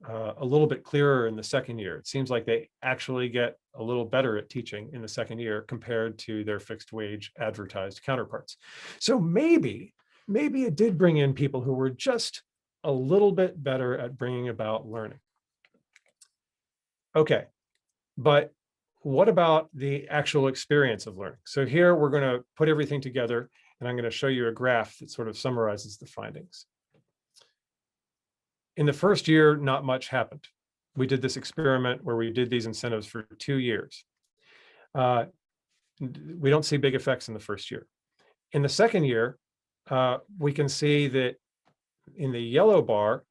B: a little bit clearer in the second year. It seems like they actually get a little better at teaching in the second year compared to their fixed wage advertised counterparts. So maybe it did bring in people who were just a little bit better at bringing about learning. Okay, but what about the actual experience of learning? So here we're going to put everything together, and I'm going to show you a graph that sort of summarizes the findings. In the first year, not much happened. We did this experiment where we did these incentives for 2 years. We don't see big effects in the first year. In the second year, we can see that in the yellow bar,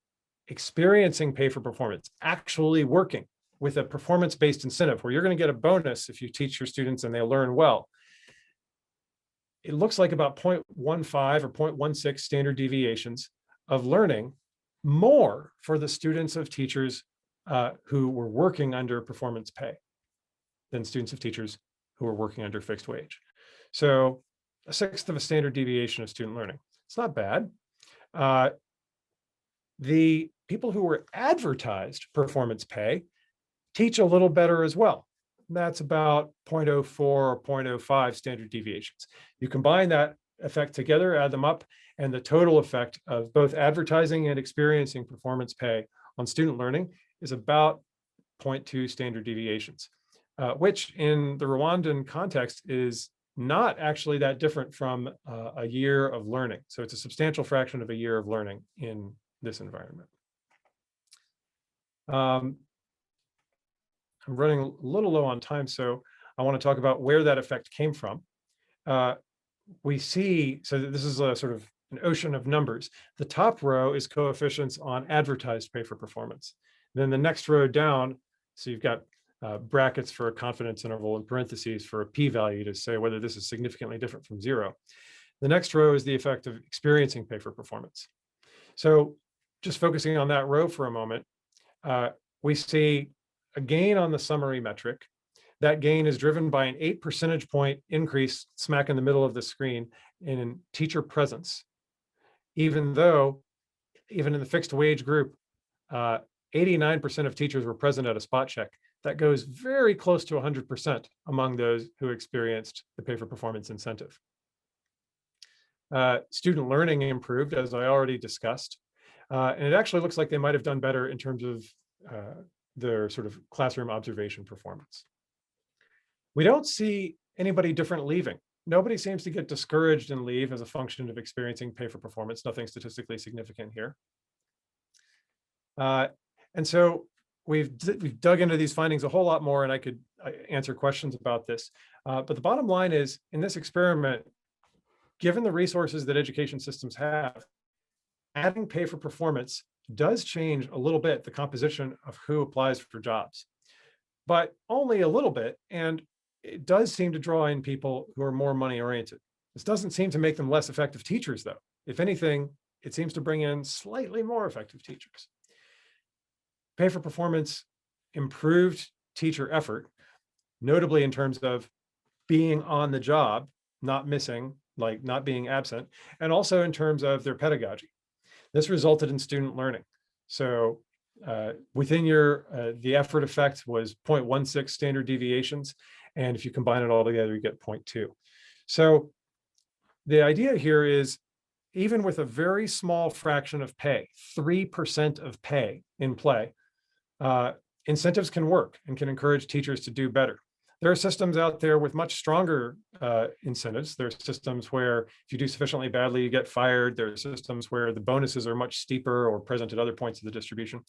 B: experiencing pay for performance, actually working with a performance-based incentive where you're going to get a bonus if you teach your students and they learn well. It looks like about 0.15 or 0.16 standard deviations of learning more for the students of teachers who were working under performance pay than students of teachers who were working under fixed wage. So 1/6 of a standard deviation of student learning. It's not bad. The people who were advertised performance pay teach a little better as well. That's about 0.04 or 0.05 standard deviations. You combine that effect together, add them up, and the total effect of both advertising and experiencing performance pay on student learning is about 0.2 standard deviations, which in the Rwandan context is not actually that different from a year of learning. So it's a substantial fraction of a year of learning in this environment. I'm running a little low on time, so I want to talk about where that effect came from. We see, so this is a sort of an ocean of numbers. The top row is coefficients on advertised pay for performance. Then the next row down, so you've got brackets for a confidence interval and parentheses for a p-value to say whether this is significantly different from 0. The next row is the effect of experiencing pay for performance. So just focusing on that row for a moment, we see a gain on the summary metric. That gain is driven by an 8 percentage point increase smack in the middle of the screen in teacher presence, even though, even in the fixed wage group, 89% of teachers were present at a spot check. That goes very close to 100% among those who experienced the pay for performance incentive. Student learning improved, as I already discussed, and it actually looks like they might have done better in terms of their sort of classroom observation performance. We don't see anybody different leaving. Nobody seems to get discouraged and leave as a function of experiencing pay for performance. Nothing statistically significant here. And so we've dug into these findings a whole lot more, and I could answer questions about this. But the bottom line is, in this experiment, given the resources that education systems have, adding pay for performance does change a little bit the composition of who applies for jobs, but only a little bit. And it does seem to draw in people who are more money oriented. This doesn't seem to make them less effective teachers, though. If anything, it seems to bring in slightly more effective teachers. Pay for performance improved teacher effort, notably in terms of being on the job, not missing, like not being absent, and also in terms of their pedagogy. This resulted in student learning. So within the effort effect was 0.16 standard deviations. And if you combine it all together, you get 0.2. So the idea here is, even with a very small fraction of pay, 3% of pay in play, incentives can work and can encourage teachers to do better. There are systems out there with much stronger incentives. There are systems where if you do sufficiently badly, you get fired. There are systems where the bonuses are much steeper or present at other points of the distribution.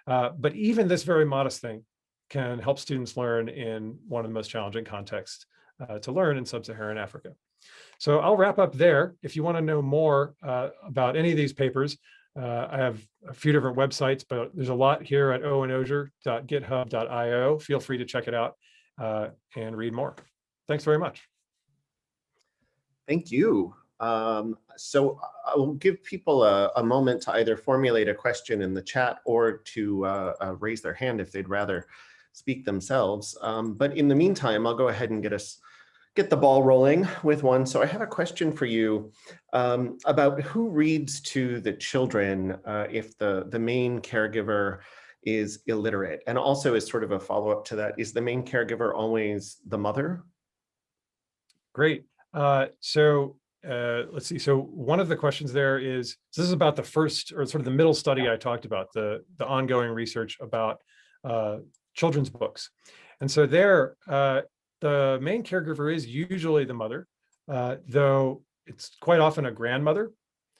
B: But even this very modest thing can help students learn in one of the most challenging contexts to learn in Sub-Saharan Africa. So I'll wrap up there. If you want to know more about any of these papers, I have a few different websites, but there's a lot here at owenozier.github.io. Feel free to check it out and read more. Thanks very much.
A: Thank you. So I'll give people a moment to either formulate a question in the chat or to raise their hand if they'd rather speak themselves. But in the meantime, I'll go ahead and get the ball rolling with one. So I have a question for you about who reads to the children if the main caregiver is illiterate, and also as sort of a follow-up to that, is the main caregiver always the mother?
B: Great. Let's see. So one of the questions there is, so this is about the first or sort of the middle study I talked about, the ongoing research about children's books. And so there, the main caregiver is usually the mother, though it's quite often a grandmother.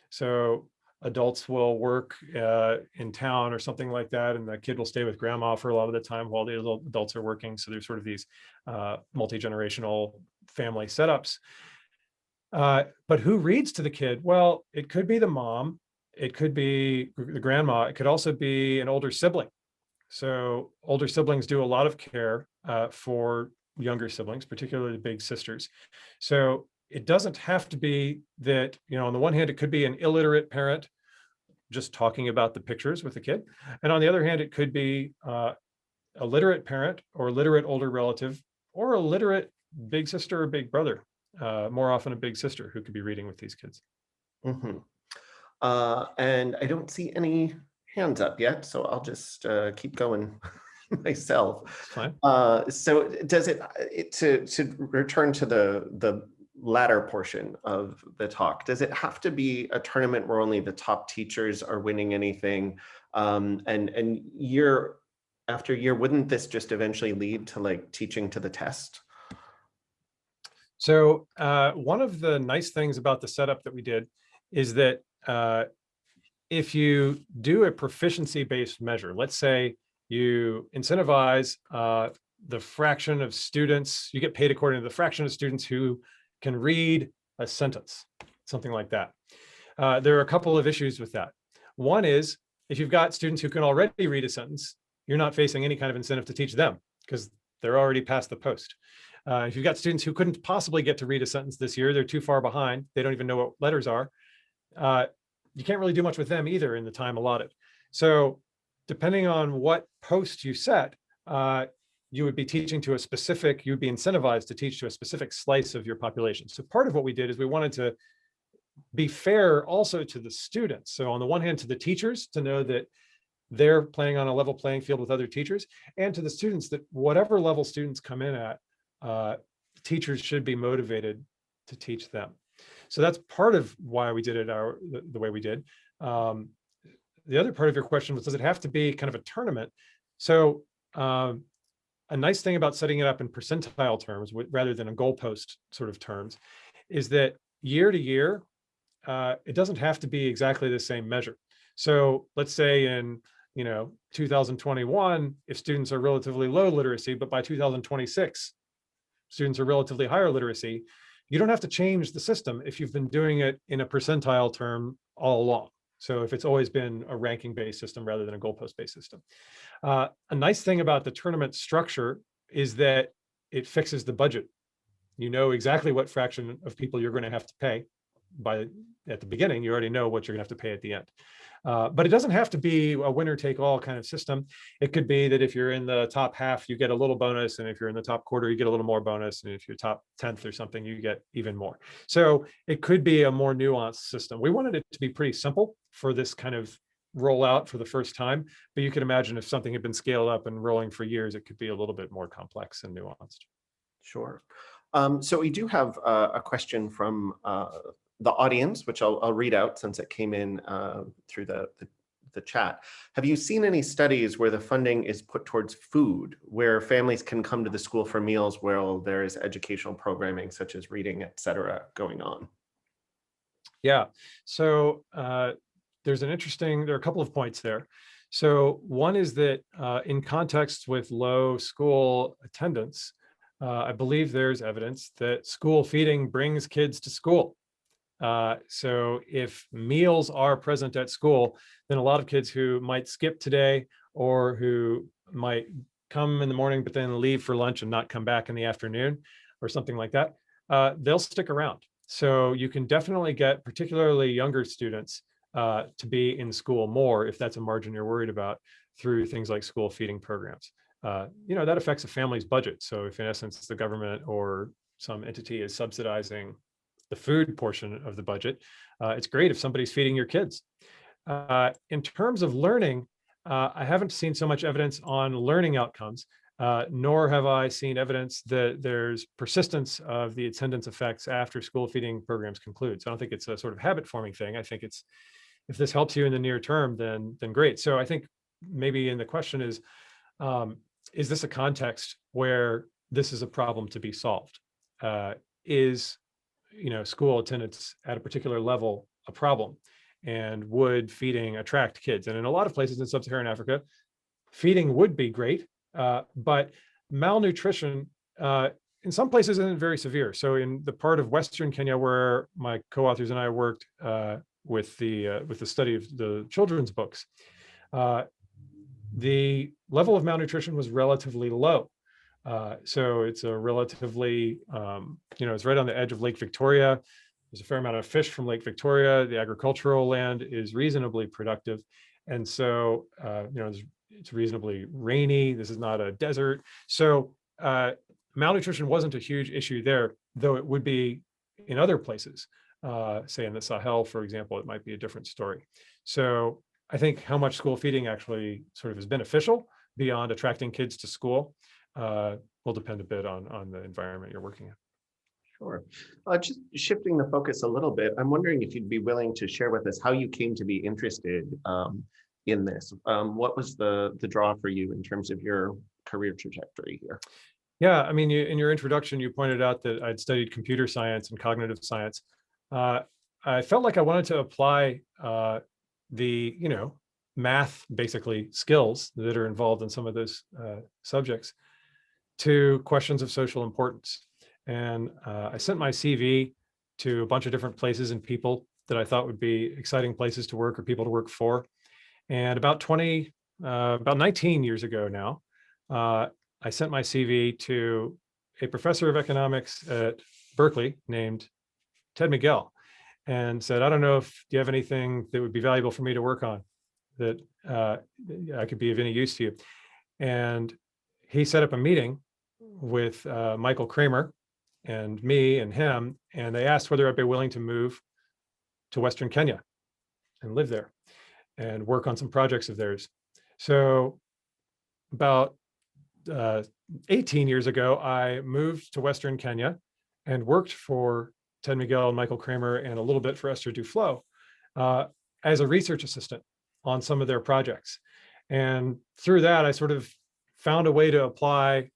B: So adults will work in town or something like that, and the kid will stay with grandma for a lot of the time while the adults are working. So there's sort of these multi-generational family setups. But who reads to the kid? Well, it could be the mom, it could be the grandma, it could also be an older sibling. So older siblings do a lot of care for younger siblings, particularly big sisters. So it doesn't have to be that, on the one hand, it could be an illiterate parent just talking about the pictures with the kid. And on the other hand, it could be a literate parent or a literate older relative or a literate big sister or big brother, more often a big sister who could be reading with these kids.
A: Mm-hmm. And I don't see any hands up yet, so I'll just keep going myself.
B: Fine.
A: So does it to return to the latter portion of the talk, does it have to be a tournament where only the top teachers are winning anything? And year after year, wouldn't this just eventually lead to like teaching to the test?
B: So one of the nice things about the setup that we did is that if you do a proficiency-based measure, let's say you incentivize the fraction of students, you get paid according to the fraction of students who can read a sentence, something like that. There are a couple of issues with that. One is, if you've got students who can already read a sentence, you're not facing any kind of incentive to teach them because they're already past the post. If you've got students who couldn't possibly get to read a sentence this year, they're too far behind, they don't even know what letters are, you can't really do much with them either in the time allotted. So depending on what post you set, you would be teaching to a specific, you would be incentivized to teach to a specific slice of your population. So part of what we did is we wanted to be fair also to the students. So on the one hand, to the teachers, to know that they're playing on a level playing field with other teachers, and to the students that whatever level students come in at, teachers should be motivated to teach them. So that's part of why we did it the way we did. The other part of your question was, does it have to be kind of a tournament? So a nice thing about setting it up in percentile terms rather than a goalpost sort of terms is that year to year, it doesn't have to be exactly the same measure. So let's say in 2021, if students are relatively low literacy, but by 2026, students are relatively higher literacy, you don't have to change the system if you've been doing it in a percentile term all along. So if it's always been a ranking-based system rather than a goalpost-based system. A nice thing about the tournament structure is that it fixes the budget. You know exactly what fraction of people you're going to have to pay at the beginning. You already know what you're going to have to pay at the end. But it doesn't have to be a winner-take-all kind of system. It could be that if you're in the top half, you get a little bonus, and if you're in the top quarter, you get a little more bonus, and if you're top 10th or something, you get even more. So it could be a more nuanced system. We wanted it to be pretty simple for this kind of rollout for the first time, but you can imagine if something had been scaled up and rolling for years, it could be a little bit more complex and nuanced.
A: Sure. So we do have a question from the audience, which I'll read out since it came in through the chat. Have you seen any studies where the funding is put towards food, where families can come to the school for meals while there is educational programming such as reading, et cetera, going on?
B: Yeah, so there are a couple of points there. So one is that in context with low school attendance, I believe there's evidence that school feeding brings kids to school. So if meals are present at school, then a lot of kids who might skip today or who might come in the morning but then leave for lunch and not come back in the afternoon or something like that, they'll stick around. So you can definitely get particularly younger students to be in school more if that's a margin you're worried about through things like school feeding programs. That affects a family's budget. So if in essence the government or some entity is subsidizing the food portion of the budget, it's great if somebody's feeding your kids. In terms of learning, I haven't seen so much evidence on learning outcomes, nor have I seen evidence that there's persistence of the attendance effects after school feeding programs conclude. So I don't think it's a sort of habit forming thing. I think it's, if this helps you in the near term, then great. So I think maybe in the question is this a context where this is a problem to be solved? Is school attendance at a particular level a problem? And would feeding attract kids? And in a lot of places in Sub-Saharan Africa, feeding would be great, but malnutrition in some places isn't very severe. So in the part of Western Kenya where my co-authors and I worked with the study of the children's books, the level of malnutrition was relatively low. So it's a relatively, it's right on the edge of Lake Victoria. There's a fair amount of fish from Lake Victoria. The agricultural land is reasonably productive. And so, it's reasonably rainy. This is not a desert. So malnutrition wasn't a huge issue there, though it would be in other places. Say in the Sahel, for example, it might be a different story. So I think how much school feeding actually sort of is beneficial beyond attracting kids to school will depend a bit on the environment you're working in.
A: Sure. Just shifting the focus a little bit, I'm wondering if you'd be willing to share with us how you came to be interested in this. What was the draw for you in terms of your career trajectory here?
B: Yeah, I mean, in your introduction, you pointed out that I'd studied computer science and cognitive science. I felt like I wanted to apply the, math, basically, skills that are involved in some of those subjects to questions of social importance. And I sent my CV to a bunch of different places and people that I thought would be exciting places to work or people to work for. And about 19 years ago now, I sent my CV to a professor of economics at Berkeley named Ted Miguel and said, I don't know if you have anything that would be valuable for me to work on that I could be of any use to you. And he set up a meeting with Michael Kramer and me and him, and they asked whether I'd be willing to move to Western Kenya and live there and work on some projects of theirs. So about 18 years ago, I moved to Western Kenya and worked for Ted Miguel and Michael Kramer and a little bit for Esther Duflo as a research assistant on some of their projects. And through that, I sort of found a way to apply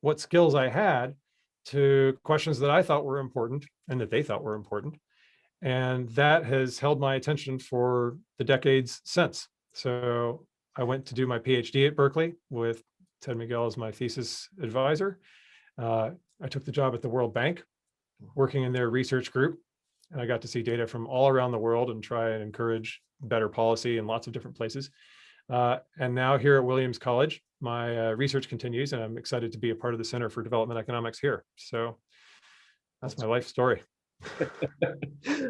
B: what skills I had to questions that I thought were important and that they thought were important. And that has held my attention for the decades since. So I went to do my Ph.D. at Berkeley with Ted Miguel as my thesis advisor. I took the job at the World Bank, working in their research group. And I got to see data from all around the world and try and encourage better policy in lots of different places. And now here at Williams College, my research continues, and I'm excited to be a part of the Center for Development Economics here. So that's my life story.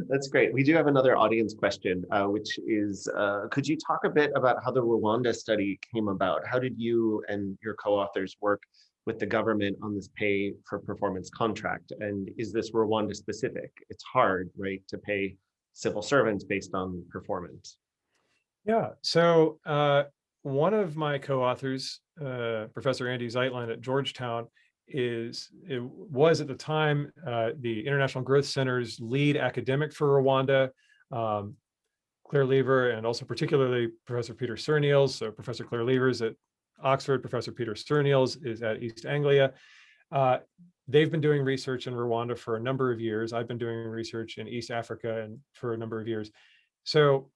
A: That's great. We do have another audience question, which is, could you talk a bit about how the Rwanda study came about? How did you and your co-authors work with the government on this pay for performance contract? And is this Rwanda specific? It's hard, right, to pay civil servants based on performance.
B: Yeah, so one of my co-authors, Professor Andy Zeitlin at Georgetown, was at the time the International Growth Center's lead academic for Rwanda, Claire Lever, and also particularly Professor Peter Surniels. So Professor Claire Lever is at Oxford, Professor Peter Surniels is at East Anglia. They've been doing research in Rwanda for a number of years. I've been doing research in East Africa and for a number of years. So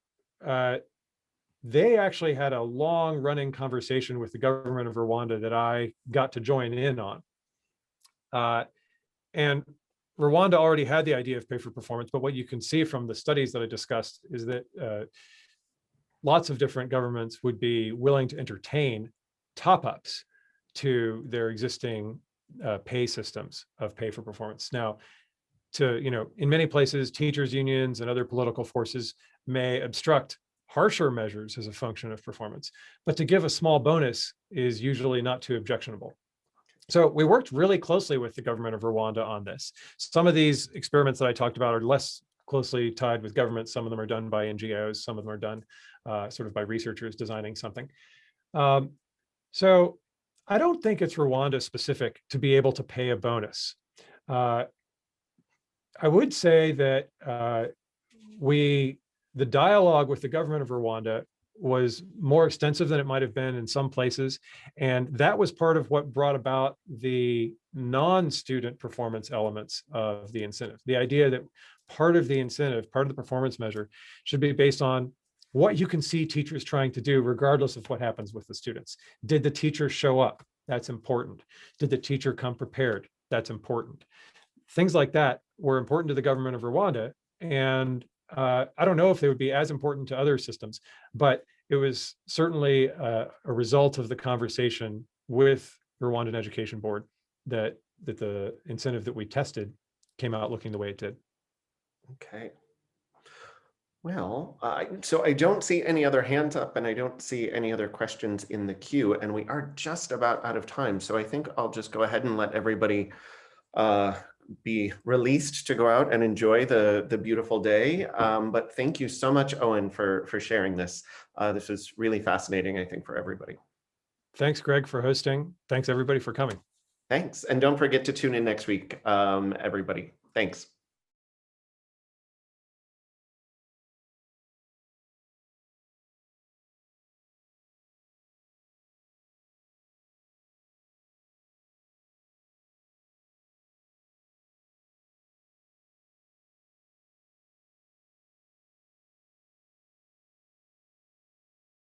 B: they actually had a long running conversation with the government of Rwanda that I got to join in on. And Rwanda already had the idea of pay for performance, but what you can see from the studies that I discussed is that lots of different governments would be willing to entertain top-ups to their existing pay systems of pay for performance. Now, in many places, teachers' unions and other political forces may obstruct harsher measures as a function of performance, but to give a small bonus is usually not too objectionable. So we worked really closely with the government of Rwanda on this. Some of these experiments that I talked about are less closely tied with government. Some of them are done by NGOs. Some of them are done sort of by researchers designing something. So I don't think it's Rwanda specific to be able to pay a bonus. I would say that the dialogue with the government of Rwanda was more extensive than it might have been in some places. And that was part of what brought about the non-student performance elements of the incentive. The idea that part of the incentive, part of the performance measure should be based on what you can see teachers trying to do, regardless of what happens with the students. Did the teacher show up? That's important. Did the teacher come prepared? That's important. Things like that were important to the government of Rwanda. And I don't know if they would be as important to other systems, but it was certainly a result of the conversation with the Rwandan Education Board that the incentive that we tested came out looking the way it did.
A: Okay. Well, so I don't see any other hands up and I don't see any other questions in the queue, and we are just about out of time. So I think I'll just go ahead and let everybody be released to go out and enjoy the beautiful day. But thank you so much, Owen, for sharing this. This was really fascinating, I think, for everybody.
B: Thanks, Greg, for hosting. Thanks, everybody, for coming.
A: Thanks. And don't forget to tune in next week, everybody. Thanks.